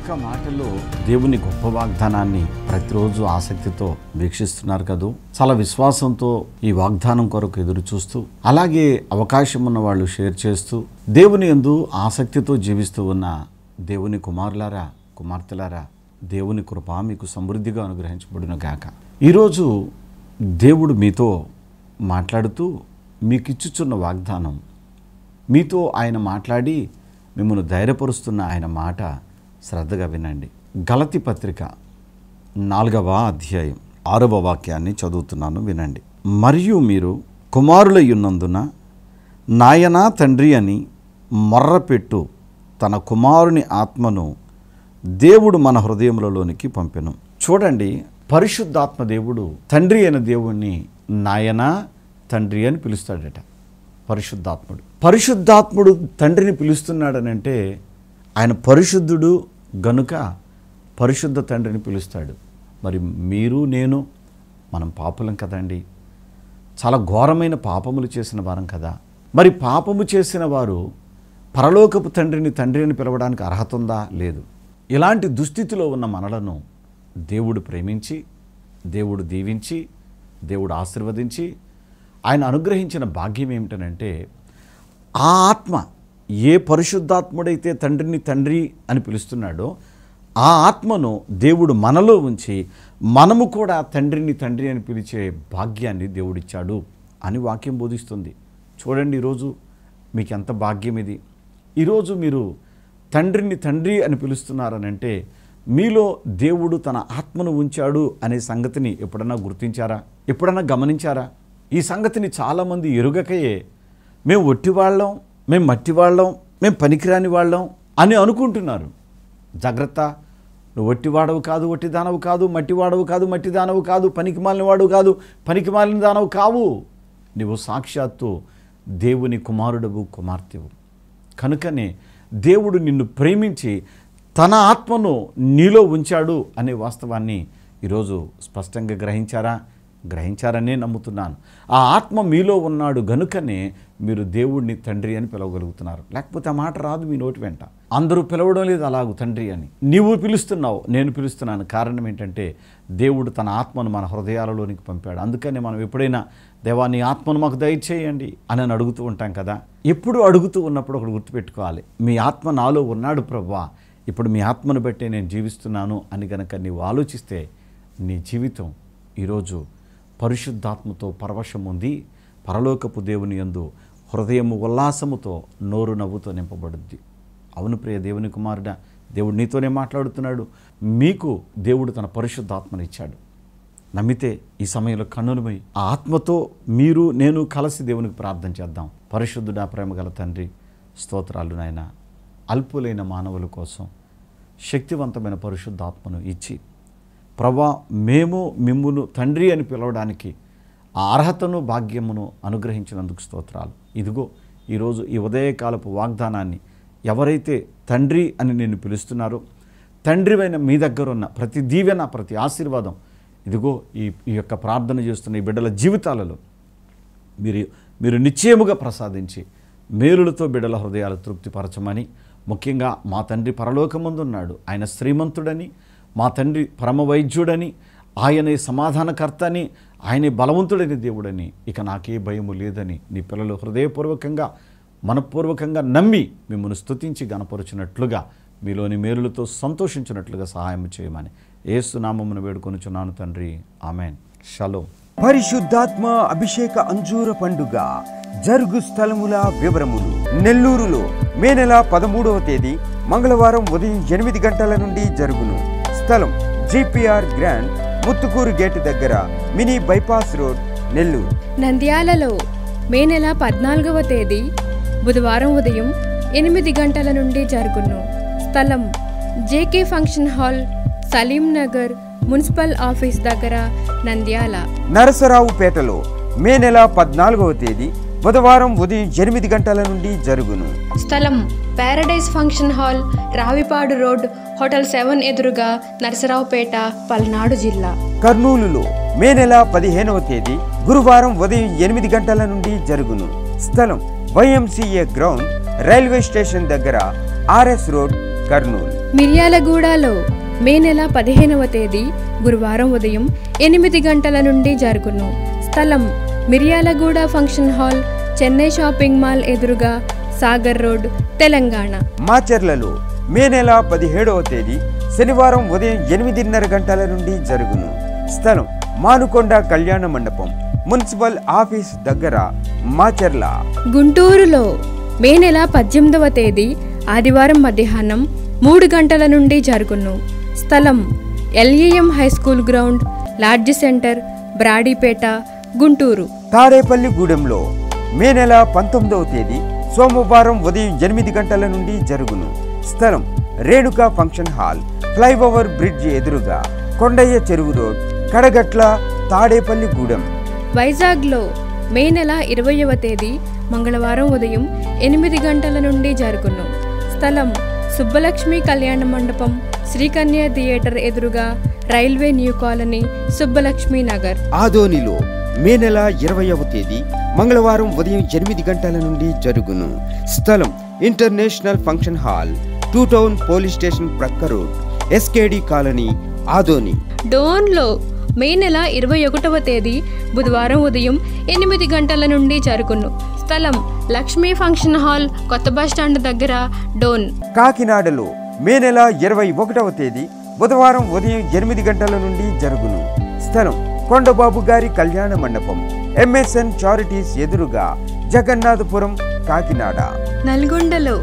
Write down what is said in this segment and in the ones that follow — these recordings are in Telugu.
ఒక్క మాటలో దేవుని గొప్ప వాగ్దానాన్ని ప్రతిరోజు ఆసక్తితో వీక్షిస్తున్నారు కదా. చాలా విశ్వాసంతో ఈ వాగ్దానం కొరకు ఎదురు చూస్తూ, అలాగే అవకాశం ఉన్న వాళ్ళు షేర్ చేస్తూ, దేవుని యందు ఆసక్తితో జీవిస్తూ ఉన్న దేవుని కుమారులారా, కుమార్తెలారా, దేవుని కృప మీకు సమృద్ధిగా అనుగ్రహించబడును గాక. ఈరోజు దేవుడు మీతో మాట్లాడుతూ మీకు ఇచ్చుచున్న వాగ్దానం, మీతో ఆయన మాట్లాడి మిమ్మల్ని ధైర్యపరుస్తున్న ఆయన మాట శ్రద్ధగా వినండి. గలతీ పత్రిక 4వ అధ్యాయం 6వ వాక్యాన్ని చదువుతున్నాను, వినండి. మరియు మీరు కుమారులయ్యున్నందున నాయనా తండ్రి అని మొర్రపెట్టు తన కుమారుని ఆత్మను దేవుడు మన హృదయములలోనికి పంపెను. చూడండి, పరిశుద్ధాత్మ దేవుడు తండ్రి అయిన దేవుణ్ణి నాయనా తండ్రి అని పిలుస్తాడట. పరిశుద్ధాత్ముడు తండ్రిని పిలుస్తున్నాడనంటే ఆయన పరిశుద్ధుడు గనుక పరిశుద్ధ తండ్రిని పిలుస్తాడు. మరి మీరు నేను మనం పాపులం కదండి, చాలా ఘోరమైన పాపములు చేసిన వారం కదా. మరి పాపము చేసిన వారు పరలోకపు తండ్రిని తండ్రి అని పిలవడానికి అర్హత ఉందా? లేదు. ఇలాంటి దుస్థితిలో ఉన్న మనలను దేవుడు ప్రేమించి, దేవుడు దీవించి, దేవుడు ఆశీర్వదించి ఆయన అనుగ్రహించిన భాగ్యం ఏమిటనంటే, ఆ ఆత్మ ఏ పరిశుద్ధాత్ముడైతే తండ్రిని తండ్రి అని పిలుస్తున్నాడో ఆ ఆత్మను దేవుడు మనలో ఉంచి మనము కూడా తండ్రిని తండ్రి అని పిలిచే భాగ్యాన్ని దేవుడిచ్చాడు అని వాక్యం బోధిస్తుంది. చూడండి, ఈరోజు మీకు ఎంత భాగ్యం ఇది. ఈరోజు మీరు తండ్రిని తండ్రి అని పిలుస్తున్నారనంటే మీలో దేవుడు తన ఆత్మను ఉంచాడు అనే సంగతిని ఎప్పుడన్నా గుర్తించారా? ఎప్పుడన్నా గమనించారా? ఈ సంగతిని చాలామంది ఎరుగకయే మేము ఒట్టివాళ్ళం, మేము మట్టివాళ్ళం, మేము పనికిరాని వాళ్ళం అని అనుకుంటున్నారు. జాగ్రత్త, నువ్వు ఒట్టివాడవు కాదు, ఒట్టి దానవు కాదు, మట్టివాడవు కాదు, మట్టి దానవు కాదు, పనికి మాలిన వాడు కాదు, పనికి మాలిన దానవు కావు. నువ్వు సాక్షాత్తు దేవుని కుమారుడవు, కుమార్తెవు. కనుకనే దేవుడు నిన్ను ప్రేమించి తన ఆత్మను నీలో ఉంచాడు అనే వాస్తవాన్ని ఈరోజు స్పష్టంగా గ్రహించారనే నమ్ముతున్నాను. ఆ ఆత్మ మీలో ఉన్నాడు గనుకనే మీరు దేవుడిని తండ్రి అని పిలవగలుగుతున్నారు. లేకపోతే ఆ మాట రాదు మీ నోటి వెంట. అందరూ పిలవడం లేదు అలాగూ తండ్రి అని. నీవు పిలుస్తున్నావు, నేను పిలుస్తున్నాను. కారణం ఏంటంటే దేవుడు తన ఆత్మను మన హృదయాలలోనికి పంపాడు. అందుకనే మనం ఎప్పుడైనా దేవా నీ ఆత్మను మాకు దయచేయండి అని అడుగుతూ ఉంటాం కదా. ఎప్పుడు అడుగుతూ ఉన్నప్పుడు ఒకటి గుర్తుపెట్టుకోవాలి, మీ ఆత్మ నాలో ఉన్నాడు ప్రభువా, ఇప్పుడు మీ ఆత్మను బట్టే నేను జీవిస్తున్నాను అని కనుక నీవు ఆలోచిస్తే నీ జీవితం ఈరోజు పరిశుద్ధాత్మతో పరవశం ఉంది. పరలోకపు దేవుని యందు హృదయము ఉల్లాసముతో, నోరు నవ్వుతో నింపబడుద్ది. అవును ప్రియ దేవుని కుమారుడా, దేవుడు నీతోనే మాట్లాడుతున్నాడు. మీకు దేవుడు తన పరిశుద్ధాత్మనిచ్చాడు. నమ్మితే ఈ సమయంలో కన్నులమై ఆ ఆత్మతో మీరు నేను కలిసి దేవునికి ప్రార్థన చేద్దాం. పరిశుద్ధుడా, ప్రేమ గల తండ్రి, స్తోత్రాలు నాయన. అల్పులైన మానవుల కోసం శక్తివంతమైన పరిశుద్ధాత్మను ఇచ్చి ప్రభా మేము మిమ్మును తండ్రి అని పిలవడానికి ఆ అర్హతను భాగ్యమును అనుగ్రహించినందుకు స్తోత్రాలు. ఇదిగో ఈరోజు ఈ ఉదయకాలపు వాగ్దానాన్ని ఎవరైతే తండ్రి అని నేను పిలుస్తున్నారో, తండ్రివైన మీ దగ్గర ఉన్న ప్రతి దీవెన, ప్రతి ఆశీర్వాదం ఇదిగో ఈ యొక్క ప్రార్థన చేస్తున్న ఈ బిడ్డల జీవితాలలో మీరు నిశ్చయముగా ప్రసాదించి మేలులతో బిడ్డల హృదయాలు తృప్తిపరచమని, ముఖ్యంగా మా తండ్రి పరలోకమందున్నాడు, ఆయన శ్రీమంతుడని, మా తండ్రి పరమవైద్యుడని, ఆయనే సమాధానకర్తని, ఆయనే బలవంతుడని దేవుడని, ఇక నాకే భయము లేదని నీ పిల్లలు హృదయపూర్వకంగా మనపూర్వకంగా నమ్మి మిమ్మల్ని స్తుతించి గణపరుచినట్లుగా, మీలోని మేలులతో సంతోషించినట్లుగా సహాయం చేయమని యేసు నామమున వేడుకొనుచున్నాను తండ్రి, ఆమెన్. షలోమ్. పరిశుద్ధాత్మ అభిషేక అంజూర పండుగ జరుగు స్థలముల వివరములు. నెల్లూరులో మే నెల 13వ తేదీ మంగళవారం ఉదయం 8 గంటల నుండి జరుగును. స్థలం జిపిఆర్ గ్రాండ్, ముత్తుకూరు గేట్ దగ్గర, మినీ బైపాస్ రోడ్, నెల్లూరు. నంద్యాలలో మే నెల 14వ తేదీ బుధవారం ఉదయం 8 గంటల నుండి జరుగును. స్థలం JK function hall, Salim Nagar, municipal office దగ్గర, నంద్యాల. నరసరావుపేటలో మే నెల 14వ తేదీ బుధవారం ఉదయం 8 గంటల నుండి జరుగును. స్థలం Paradise function hall, Ravipadu road, hotel 7 ఎదురుగా, నరసరావుపేట, పల్నాడు జిల్లా. కర్నూలులో మే నెల 15వ తేదీ గురువారం ఉదయం 8 గంటల నుండి జరుగును. స్థలం వైఎంసీఏ గ్రౌండ్, రైల్వే స్టేషన్ దగ్గర, ఆర్ఎస్ రోడ్, కర్నూలు. మిర్యాలగూడలో మే నెల 15వ తేదీ గురువారం ఉదయం 8 గంటల నుండి జరుగును. స్థలం Miryalaguda function hall, Chennai shopping mall ఎదురుగా, సాగర్ రోడ్, తెలంగాణ. మాచర్లలో మే నెల 17వ తేదీ శనివారం ఉదయం 8:30 గంటల నుండి జరుగును. స్థలం మానుకొండ కళ్యాణ మండపం, మున్సిపల్ ఆఫీస్ దగ్గర, మాచర్ల. గుంటూరులో మే నెల 18వ తేదీ ఆదివారం మధ్యాహ్నం 3 గంటల నుండి జరుగును. స్థలం LAM high school ground, lodge centre, Brodipet, Guntur. తాడేపల్లిగూడెంలో మే నెల 19వ తేదీ సోమవారం ఉదయం 8 గంటల నుండి జరుగును. స్థలం Renuka function hall, flyover bridge ఎదురుగా, కొండయ్య చెరువు రోడ్, కడగట్ల, తాడేపల్లిగూడెం. వైజాగ్లో మే నెల 20వ తేదీ మంగళవారం ఉదయం 8 గంటల నుండి జరుగును. స్థలం సుబ్బలక్ష్మి కళ్యాణ మండపం, శ్రీకన్య థియేటర్ ఎదురుగా, railway new colony, Subbalakshmi Nagar. ఆదోనిలో మే నెల 20వ తేదీ మంగళవారం ఉదయం 8 గంటల నుండి జరుగును. స్థలం international function hall, 2 town police station ప్రక్క రోడ్, SKD కాలనీ, ఆదోని. డోన్లో మే నెల 21వ తేదీ బుధవారం ఉదయం 8 గంటల నుండి జరుగును. స్థలం లక్ష్మీ ఫంక్షన్ హాల్, కొత్త బస్టాండ్ దగ్గర, డోన్. కాకినాడలో మే నెల 21వ తేదీ బుధవారం ఉదయం 8 గంటల నుండి జరుగును. స్థలం కొండబాబు గారి కళ్యాణ మండపం, MSN చారిటీస్ ఎదురుగా, జగన్నాథపురం, కాకినాడ. నల్గొండలో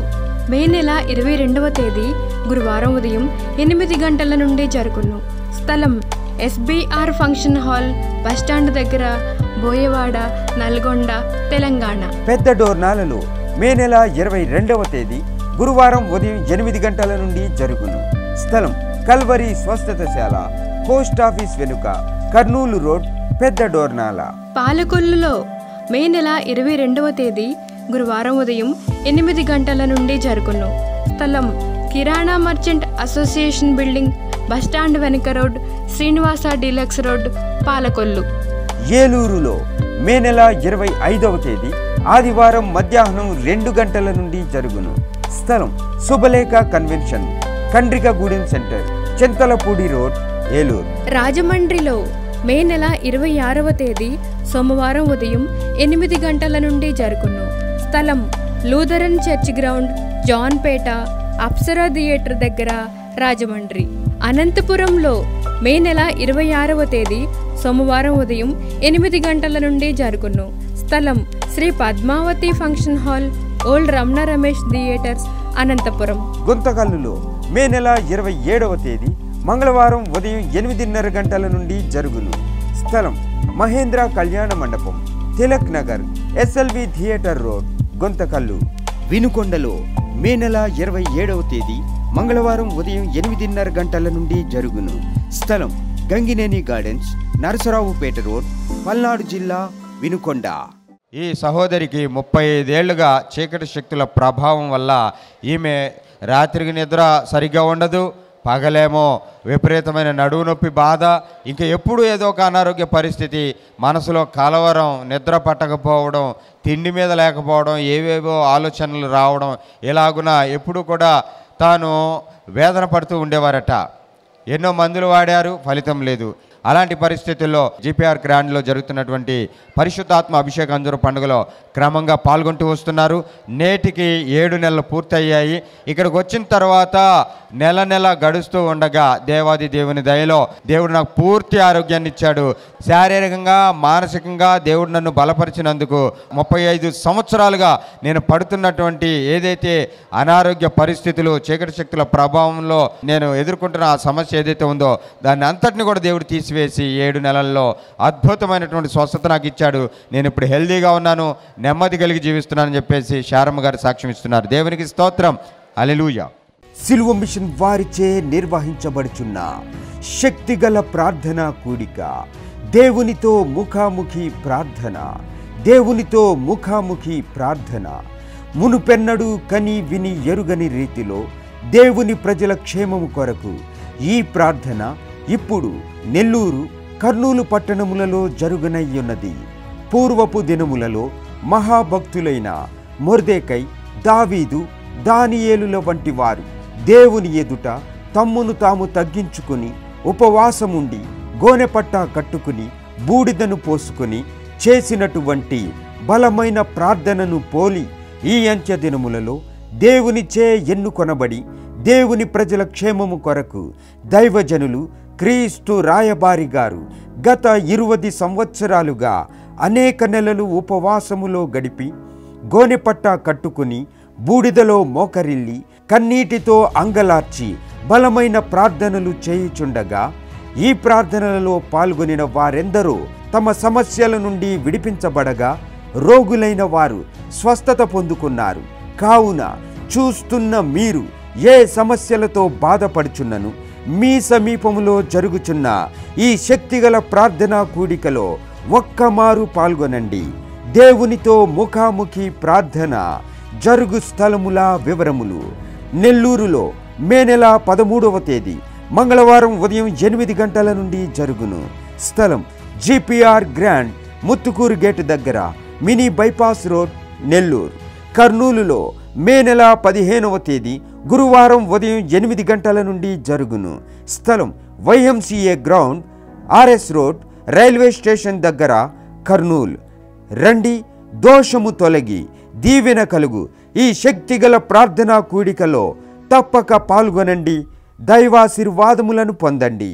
మే నెల 22వ తేదీ గురువారం ఉదయం 8 గంటల నుండి జరుగును. స్థలం SBR ఫంక్షన్ హాల్, బస్టాండ్ దగ్గర, బోయవాడ, నల్గొండ, తెలంగాణ. పెద్ద డోర్నాలలో మే నెల 22వ తేదీ గురువారం ఉదయం 8 గంటల నుండి జరుగును. స్థలం కల్వరి స్వస్థతశాల, పోస్ట్ ఆఫీస్ వెనుక, కర్నూలు రోడ్, పెద్ద డోర్నాల. పాలకొల్లులో మే నెల 22వ తేదీ గురువారం ఉదయం 8 గంటల నుండి జరుగును. స్థలం కిరాణా మర్చెంట్ అసోసియేషన్ బిల్డింగ్, బస్టాండ్ వెనుక road, Srinivasa deluxe road, Palakollu. ఏలూరులో మే నెల 25వ తేదీ ఆదివారం మధ్యాహ్నం 2 గంటల నుండి జరుగును. స్థలం Shubhalekha convention, Kandrikagudem centre, Chintalapudi road, Eluru. రాజమండ్రిలో మే నెల 26వ తేదీ సోమవారం ఉదయం 8 గంటల నుండి జరుగును. స్థలం Lutheran church ground, Janpeta, Apsara theatre దగ్గర, రాజమండ్రి. అనంతపురంలో మే నెల 26వ తేదీ సోమవారం ఉదయం 8 గంటల నుండి జరుగును. స్థలం Sri Padmavathi function hall, old Ramana Ramesh theatres, Anantapur. గుంతకల్లులో మే నెల 27వ తేదీ మంగళవారం ఉదయం 8:30 గంటల నుండి జరుగును. స్థలం మహేంద్ర కళ్యాణ మండపం, Tilak Nagar, SLV theatre road, Guntakal. వినుకొండలో మే నెల 27వ తేదీ మంగళవారం ఉదయం 8:30 గంటల నుండి జరుగును. స్థలం గంగినేని గార్డెన్స్, నరసరావుపేట రోడ్, పల్నాడు జిల్లా, వినుకొండ. ఈ సహోదరికి 35 ఏళ్లుగా చీకటి శక్తుల ప్రభావం వల్ల ఈమె రాత్రికి నిద్ర సరిగ్గా ఉండదు, పగలేమో విపరీతమైన నడువు నొప్పి బాధ, ఇంకా ఎప్పుడు ఏదో ఒక అనారోగ్య పరిస్థితి, మనసులో కలవరం, నిద్ర పట్టకపోవడం, తిండి మీద లేకపోవడం, ఏవేవో ఆలోచనలు రావడం, ఇలాగున ఎప్పుడు కూడా తాను వేదన పడుతూ ఉండేవారట. ఎన్నో మందులు వాడారు, ఫలితం లేదు. అలాంటి పరిస్థితుల్లో GPR గ్రాండ్లో జరుగుతున్నటువంటి పరిశుద్ధాత్మ అభిషేక అంజూర పండుగలో క్రమంగా పాల్గొంటూ వస్తున్నారు. నేటికి 7 నెలలు పూర్తయ్యాయి. ఇక్కడికి వచ్చిన తర్వాత నెల గడుస్తూ ఉండగా దేవాది దేవుని దయలో దేవుడు నాకు పూర్తి ఆరోగ్యాన్ని ఇచ్చాడు. శారీరకంగా, మానసికంగా దేవుడు నన్ను బలపరిచినందుకు 35 సంవత్సరాలుగా నేను పడుతున్నటువంటి ఏదైతే అనారోగ్య పరిస్థితులు, చీకటి శక్తుల ప్రభావంలో నేను ఎదుర్కొంటున్న ఆ సమస్య ఏదైతే ఉందో దాన్ని అంతటిని కూడా దేవుడు తీసివేసి 7 నెలల్లో అద్భుతమైనటువంటి స్వస్థత నాకు ఇచ్చాడు. నేను ఇప్పుడు హెల్దీగా ఉన్నాను, నెమ్మది కలిగి జీవిస్తున్నానని చెప్పేసి శారమ్మ గారు సాక్ష్యం ఇస్తున్నారు. దేవునికి స్తోత్రం. హల్లెలూయా. సిలువ మిషన్ వారిచే నిర్వహించబడుచున్న శక్తిగల ప్రార్థన కూడిక, దేవునితో ముఖాముఖి ప్రార్థన, దేవునితో ముఖాముఖి ప్రార్థన. మునుపెన్నడు కని విని ఎరుగని రీతిలో దేవుని ప్రజల క్షేమము కొరకు ఈ ప్రార్థన ఇప్పుడు నెల్లూరు, కర్నూలు పట్టణములలో జరుగునయ్యున్నది. పూర్వపు దినములలో మహాభక్తులైన మొర్దెకై, దావీదు, దానియేలుల వంటి వారు దేవుని ఎదుట తమ్మును తాము తగ్గించుకుని ఉపవాసముండి గోనెపట్ట కట్టుకుని బూడిదను పోసుకుని చేసినటువంటి బలమైన ప్రార్థనను పోలి ఈ అంత్య దినములలో దేవునిచే ఎన్నుకొనబడి దేవుని ప్రజల క్షేమము కొరకు దైవజనులు క్రీస్తు రాయబారి గారు గత 20 సంవత్సరాలుగా అనేక నెలలు ఉపవాసములో గడిపి గోనెపట్ట కట్టుకుని బూడిదలో మోకరిల్లి కన్నీటితో అంగలార్చి బలమైన ప్రార్థనలు చేయుచుండగా ఈ ప్రార్థనలలో పాల్గొనిన వారెందరో తమ సమస్యల నుండి విడిపించబడగా రోగులైన వారు స్వస్థత పొందుకున్నారు. కావున చూస్తున్న మీరు ఏ సమస్యలతో బాధపడుచున్నను మీ సమీపములో జరుగుచున్న ఈ శక్తిగల ప్రార్థనా కూడికలో ఒక్కమారు పాల్గొనండి. దేవునితో ముఖాముఖి ప్రార్థన జరుగు స్థలముల వివరములు. నెల్లూరులో మే నెల 13వ తేదీ మంగళవారం ఉదయం 8 గంటల నుండి జరుగును. స్థలం GPR గ్రాండ్ ముత్తుకూరు గేటు దగ్గర, మినీ బైపాస్ రోడ్, నెల్లూరు. కర్నూలులో మే నెల 15వ తేదీ గురువారం ఉదయం 8 గంటల నుండి జరుగును. స్థలం YMCA ground, RS road, railway station దగ్గర, కర్నూలు. రండి, దోషము తొలగి దీవెన కలుగు ఈ శక్తిగల ప్రార్థనా కూడికలో తప్పక పాల్గొనండి. దైవాశీర్వాదములను పొందండి.